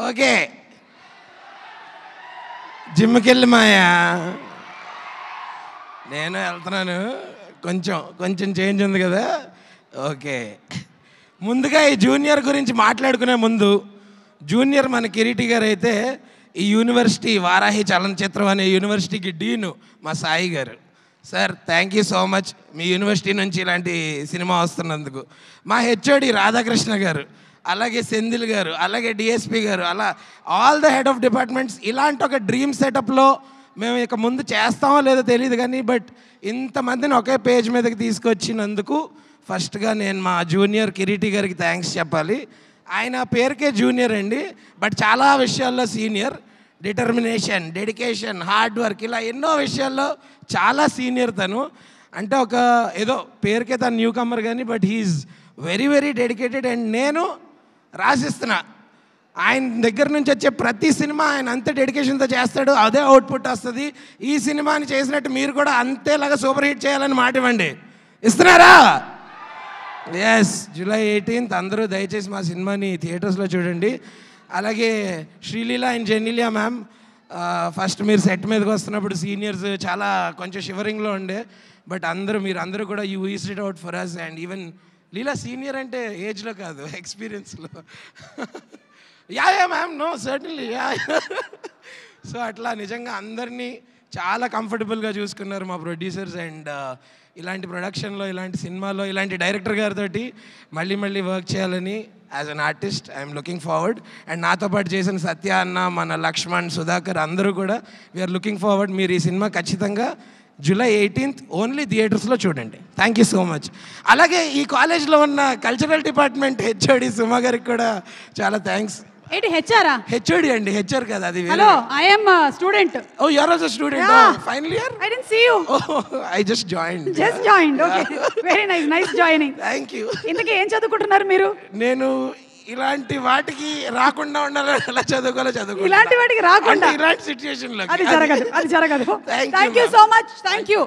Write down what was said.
Okay, జిమ్కి వెళ్ళి మాయా నేను వెళ్తున్నాను. కొంచెం చేంజ్ ఉంది కదా. ఓకే, ముందుగా ఈ జూనియర్ గురించి మాట్లాడుకునే ముందు, జూనియర్ మన కిరీటి గారు అయితే ఈ యూనివర్సిటీ వారాహి చలనచిత్రం అనే యూనివర్సిటీకి డీను మా సాయి గారు. Sir thank you so much me university నుంచి ఇలాంటి సినిమా వస్తున్నందుకు. మా హెచ్ఓడి రాధాకృష్ణ గారు, అలాగే సెంధిల్ గారు, అలాగే డిఎస్పి గారు, అలా all the head of departments. ఇలాంటి ఒక డ్రీమ్ సెటప్లో మేము ఇక ముందు చేస్తామో లేదో తెలియదు కానీ బట్ ఇంతమందిని ఒకే పేజ్ మీదకి తీసుకొచ్చినందుకు ఫస్ట్గా నేను మా జూనియర్ కిరీటి గారికి థ్యాంక్స్ చెప్పాలి. ఆయన పేరుకే జూనియర్ అండి, బట్ చాలా విషయాల్లో senior. Determination, dedication, hard work, ఇలా ఎన్నో విషయాల్లో చాలా సీనియర్ తను. అంటే ఒక ఏదో పేరుకే తను న్యూ కమర్ కానీ but he's very very dedicated. And నేను రాసిస్తున్నా, ఆయన దగ్గర నుంచి వచ్చే ప్రతి సినిమా ఆయన అంతే డెడికేషన్తో చేస్తాడు, అదే అవుట్పుట్ వస్తుంది. ఈ సినిమాని చేసినట్టు మీరు కూడా అంతేలాగా సూపర్ హిట్ చేయాలని మాట ఇవ్వండి. ఇస్తున్నారా? ఎస్, July 18th అందరూ దయచేసి మా సినిమాని థియేటర్స్లో చూడండి. అలాగే Sreeleela and Genelia ma'am, first మీరు సెట్ మీదకి వస్తున్నప్పుడు సీనియర్స్ చాలా కొంచెం షివరింగ్లో ఉండే, బట్ మీరందరూ కూడా you eased it out for us. And even Leela senior అంటే ఏజ్లో కాదు, ఎక్స్పీరియన్స్లో. Yeah ma'am, no certainly yeah. So అట్లా నిజంగా అందరినీ చాలా కంఫర్టబుల్గా చూసుకున్నారు మా ప్రొడ్యూసర్స్. అండ్ ఇలాంటి ప్రొడక్షన్లో, ఇలాంటి సినిమాలో, ఇలాంటి డైరెక్టర్ గారితో మళ్ళీ వర్క్ చేయాలని as an artist I'm looking forward. And నాతో పాటు చేసిన సత్య అన్న, మన లక్ష్మణ్, సుధాకర్ అందరూ కూడా వీఆర్ లుకింగ్ ఫార్వర్డ్. మీరు ఈ సినిమా ఖచ్చితంగా July 18th ఓన్లీ థియేటర్స్లో చూడండి. Thank you so much. అలాగే ఈ కాలేజ్లో ఉన్న కల్చరల్ డిపార్ట్మెంట్ హెచ్ఓడి సుమా గారికి కూడా చాలా థ్యాంక్స్. ఏంటి హెచ్ఆర్? హెచ్ఓడి అండి, హెచ్ఆర్ కదా అది. Hello, I am student. Oh you are also student? Final year? I didn't see you. I just joined. Okay, very nice joining. Thank you. ఇంతకీ ఏం చదువుకుంటున్నారు మీరు? నేను ఇలాంటి వాటికి రాకుండా ఉండాలని ఎలా చదువుకోవాలో ఇలాంటి వాటికి రాకుండా ఇలాంటి సిచ్యువేషన్ లో అది జరగదు. Thank you so much. Thank you.